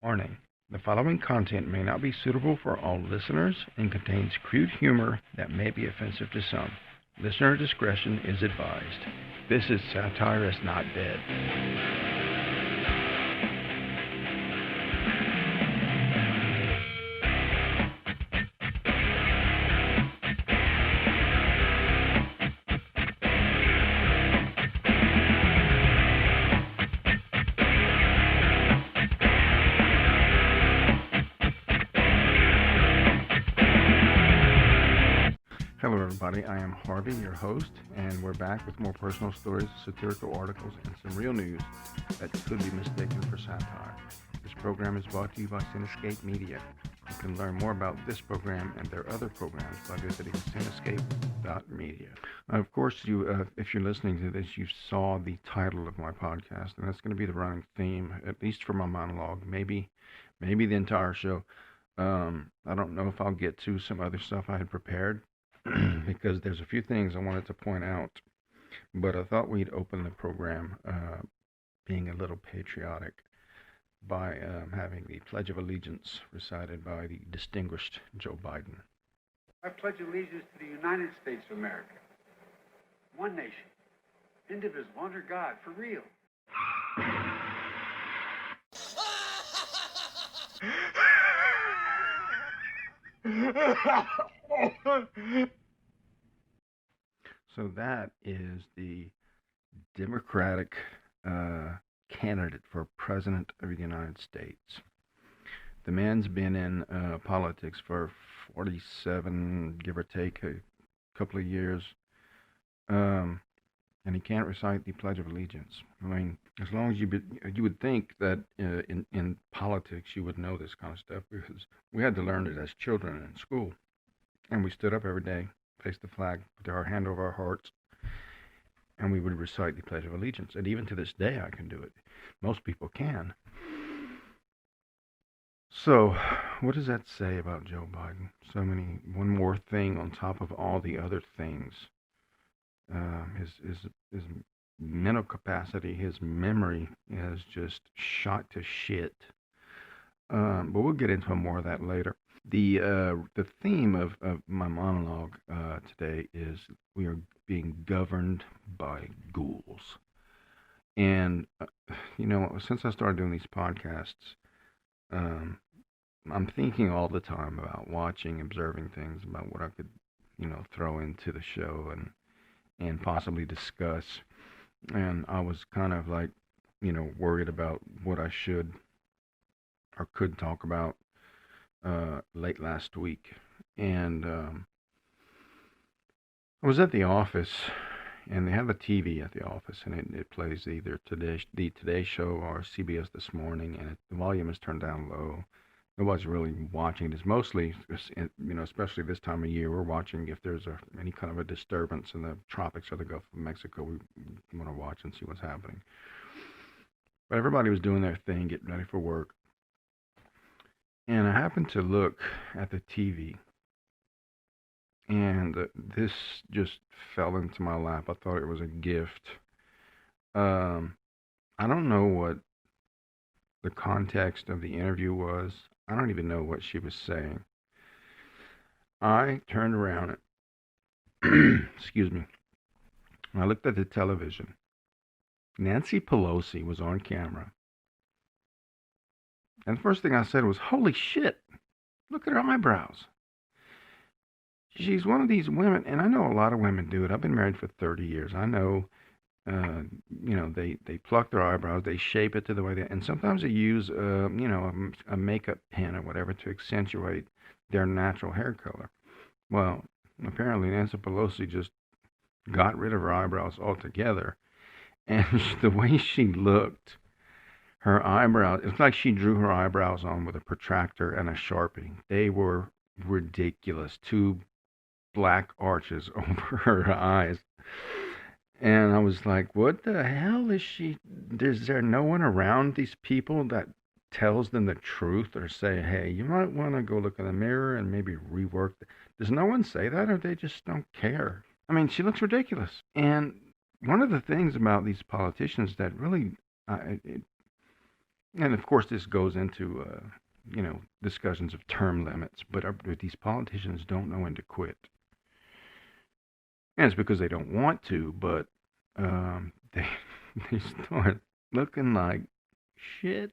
Warning: the following content may not be suitable for all listeners and contains crude humor that may be offensive to some. Listener discretion is advised. This is Satire is Not Dead. Hello, everybody. I am Harvey, your host, and we're back with more personal stories, satirical articles, and some real news that could be mistaken for satire. This program is brought to you by Cinescape Media. You can learn more about this program and their other programs by visiting cinescape.media. Of course, if you're listening to this, you saw the title of my podcast, and that's going to be the running theme, at least for my monologue, maybe the entire show. I don't know if I'll get to some other stuff I had prepared. Because there's a few things I wanted to point out, but I thought we'd open the program being a little patriotic by having the Pledge of Allegiance recited by the distinguished Joe Biden. I pledge allegiance to the United States of America, one nation, indivisible, under God, for real. So that is the Democratic candidate for President of the United States. The man's been in politics for 47, give or take, a couple of years, and he can't recite the Pledge of Allegiance. I mean, as long as you would think that in politics you would know this kind of stuff, because we had to learn it as children in school, and we stood up every day, faced the flag, put our hand over our hearts, and we would recite the Pledge of Allegiance. And even to this day, I can do it. Most people can. So, what does that say about Joe Biden? One more thing on top of all the other things. His mental capacity, his memory has just shot to shit. But we'll get into more of that later. The theme of my monologue today is we are being governed by ghouls. And, since I started doing these podcasts, I'm thinking all the time about watching, observing things, about what I could, throw into the show and possibly discuss. And I was kind of like, worried about what I should or could talk about late last week. And I was at the office, and they have a TV at the office, and it plays either the Today Show or CBS This Morning, and the volume is turned down low. Nobody's really watching it. It's mostly, especially this time of year, we're watching if there's any kind of a disturbance in the tropics of the Gulf of Mexico. We want to watch and see what's happening. But everybody was doing their thing, getting ready for work. And I happened to look at the TV, and this just fell into my lap. I thought it was a gift. I don't know what the context of the interview was. I don't even know what she was saying. I turned around and, excuse me, I looked at the television. Nancy Pelosi was on camera. And the first thing I said was, holy shit, look at her eyebrows. She's one of these women, and I know a lot of women do it. I've been married for 30 years. I know, they pluck their eyebrows, they shape it to the way they, and sometimes they use, a makeup pen or whatever to accentuate their natural hair color. Well, apparently Nancy Pelosi just got rid of her eyebrows altogether, and the way she looked, her eyebrows, it's like she drew her eyebrows on with a protractor and a Sharpie. They were ridiculous. Two black arches over her eyes. And I was like, what the hell is she? Is there no one around these people that tells them the truth or say, hey, you might want to go look in the mirror and maybe rework? Does no one say that, or they just don't care? I mean, she looks ridiculous. And one of the things about these politicians that really, And of course, this goes into discussions of term limits, but these politicians don't know when to quit, and it's because they don't want to, but they they start looking like shit.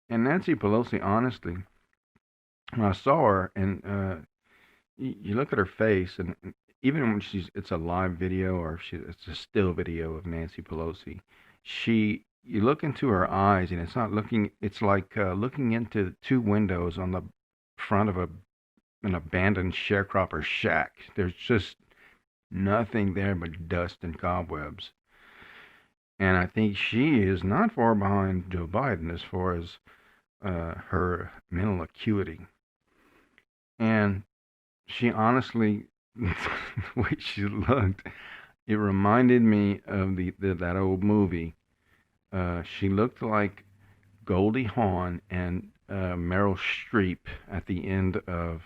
And Nancy Pelosi, honestly, when I saw her, and you look at her face, and even when it's a live video or it's a still video of Nancy Pelosi, you look into her eyes, and it's not looking. It's like looking into two windows on the front of an abandoned sharecropper shack. There's just nothing there but dust and cobwebs. And I think she is not far behind Joe Biden as far as her mental acuity. And she honestly, the way she looked, it reminded me of that old movie. She looked like Goldie Hawn and Meryl Streep at the end of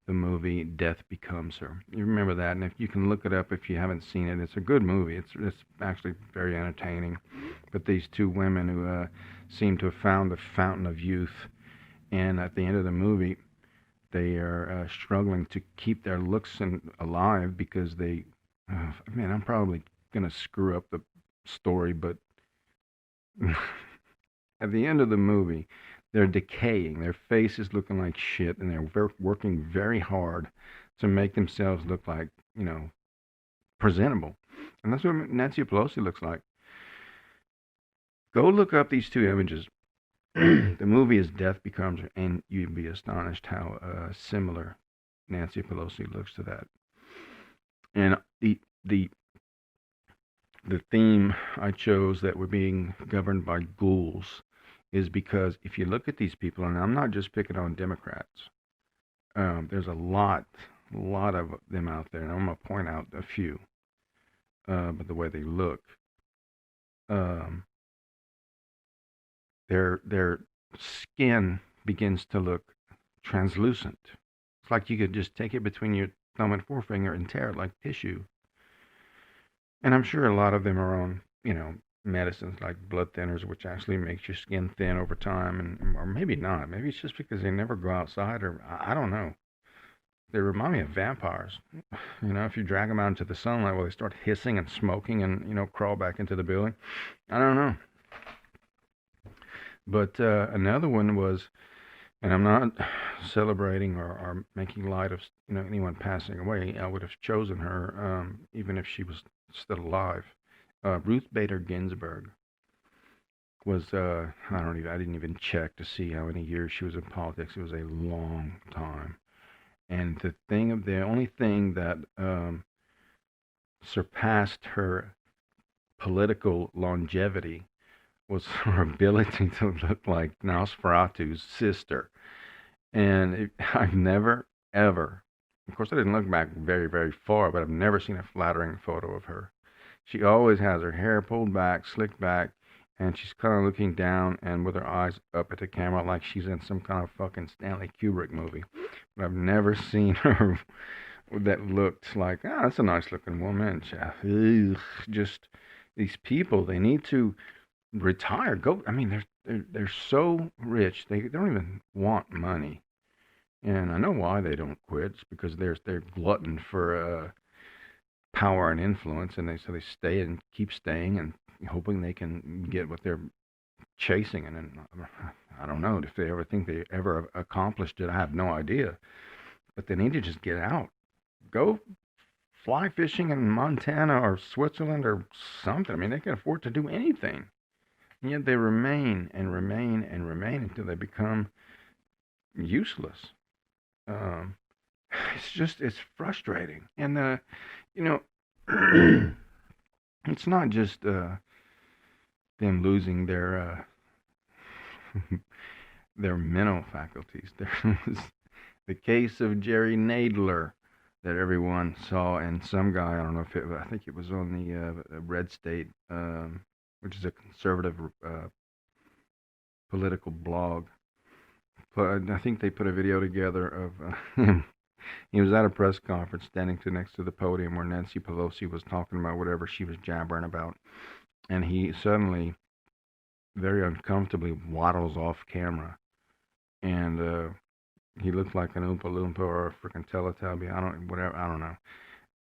the movie Death Becomes Her. You remember that, and if you can look it up if you haven't seen it, it's a good movie. It's actually very entertaining. But these two women who seem to have found the fountain of youth, and at the end of the movie, they are struggling to keep their looks alive because man, I'm probably gonna screw up the story, but at the end of the movie, they're decaying. Their face is looking like shit, and they're working very hard to make themselves look like, presentable. And that's what Nancy Pelosi looks like. Go look up these two images. The movie is Death Becomes Her, and you'd be astonished how similar Nancy Pelosi looks to that. And the theme I chose that we're being governed by ghouls is because if you look at these people, and I'm not just picking on Democrats, there's a lot of them out there, and I'm going to point out a few, but the way they look, their skin begins to look translucent. It's like you could just take it between your thumb and forefinger and tear it like tissue. And I'm sure a lot of them are on, medicines like blood thinners, which actually makes your skin thin over time, or maybe not. Maybe it's just because they never go outside, or I don't know. They remind me of vampires. If you drag them out into the sunlight, well, they start hissing and smoking and, crawl back into the building. I don't know. But another one was, and I'm not celebrating or making light of, anyone passing away. I would have chosen her even if she was still alive. Ruth Bader Ginsburg was, I didn't even check to see how many years she was in politics. It was a long time. And the only thing that surpassed her political longevity was her ability to look like Nosferatu's sister. And I've never, ever, of course, I didn't look back very, very far, but I've never seen a flattering photo of her. She always has her hair pulled back, slicked back, and she's kind of looking down and with her eyes up at the camera like she's in some kind of fucking Stanley Kubrick movie. But I've never seen her that looked like, that's a nice looking woman. Just these people, they need to retire. They're so rich, they don't even want money. And I know why they don't quit. It's because they're glutton for power and influence, and so they stay and keep staying and hoping they can get what they're chasing. And then, I don't know if they ever think they ever accomplished it. I have no idea. But they need to just get out, go fly fishing in Montana or Switzerland or something. I mean, they can afford to do anything, and yet they remain and remain and remain until they become useless. It's frustrating. And it's not just them losing their their mental faculties. There was the case of Jerry Nadler that everyone saw, and some guy, I don't know I think it was on the Red State, which is a conservative political blog. But I think they put a video together of him. He was at a press conference standing next to the podium where Nancy Pelosi was talking about whatever she was jabbering about. And he suddenly very uncomfortably waddles off camera, and he looks like an Oompa Loompa or a freaking Teletubby. I don't know.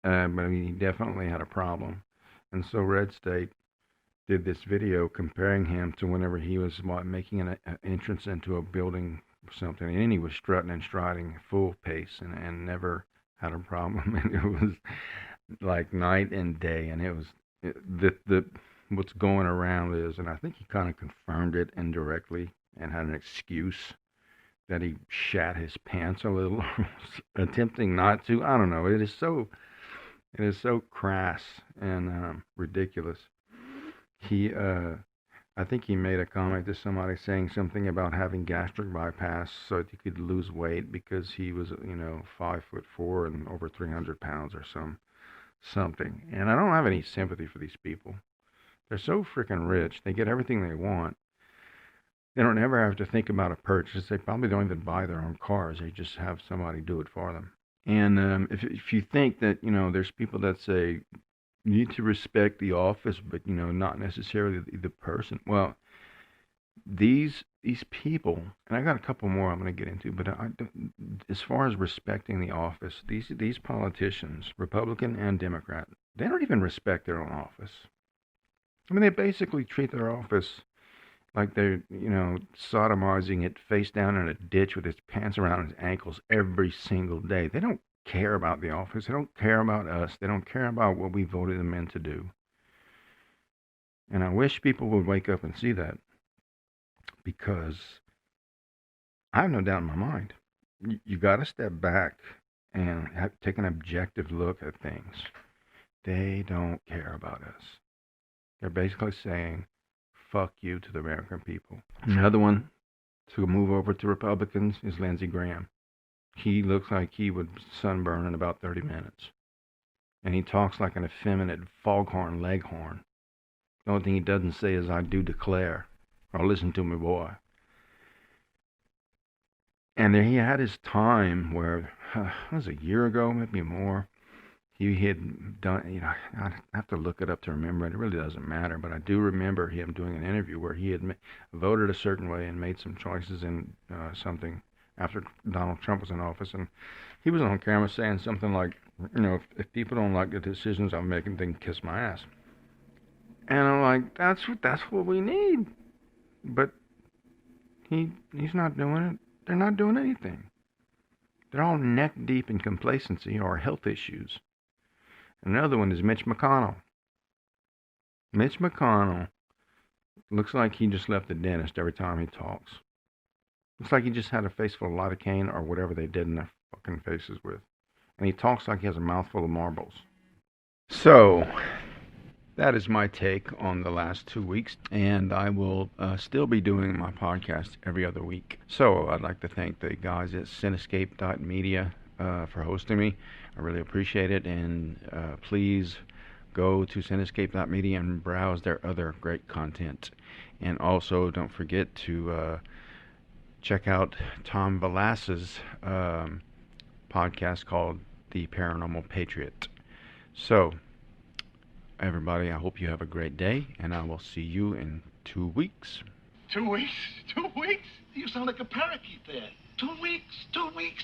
But I mean, he definitely had a problem. And so Red State did this video comparing him to whenever he was making an entrance into a building or something, and he was strutting and striding full pace and never had a problem. And it was like night and day, and it was the what's going around is, and I think he kind of confirmed it indirectly and had an excuse that he shat his pants a little, attempting not to. I don't know. It is so crass and ridiculous. I think he made a comment to somebody saying something about having gastric bypass so that he could lose weight because he was, 5'4" and over 300 pounds or something. And I don't have any sympathy for these people. They're so freaking rich. They get everything they want. They don't ever have to think about a purchase. They probably don't even buy their own cars. They just have somebody do it for them. And if you think that, there's people that say you need to respect the office, but, not necessarily the person. Well, these people, and I got a couple more I'm going to get into, but as far as respecting the office, these politicians, Republican and Democrat, they don't even respect their own office. I mean, they basically treat their office like they're, sodomizing it face down in a ditch with its pants around its ankles every single day. They don't care about the office. They don't care about us. They don't care about what we voted them in to do. And I wish people would wake up and see that, because I have no doubt in my mind. You got to step back and take an objective look at things. They don't care about us. They're basically saying, fuck you to the American people. Another one to move over to Republicans is Lindsey Graham. He looks like he would sunburn in about 30 minutes. And he talks like an effeminate foghorn leghorn. The only thing he doesn't say is, I do declare, or listen to me, boy. And there he had his time where, it was a year ago, maybe more, he had done, I'd have to look it up to remember it. It really doesn't matter, but I do remember him doing an interview where he had voted a certain way and made some choices in something after Donald Trump was in office. And he was on camera saying something like, if people don't like the decisions I'm making, they can kiss my ass. And I'm like, that's what we need. But he's not doing it. They're not doing anything. They're all neck deep in complacency or health issues. Another one is Mitch McConnell. Mitch McConnell looks like he just left the dentist every time he talks. Looks like he just had a face full of lidocaine or whatever they did in their fucking faces with. And he talks like he has a mouthful of marbles. So, that is my take on the last 2 weeks. And I will still be doing my podcast every other week. So, I'd like to thank the guys at Cinescape Media for hosting me. I really appreciate it. And please go to Cinescape Media and browse their other great content. And also, don't forget to check out Tom Velas's podcast called The Paranormal Patriot. So, everybody, I hope you have a great day, and I will see you in 2 weeks. 2 weeks? 2 weeks? You sound like a parakeet there. 2 weeks? 2 weeks?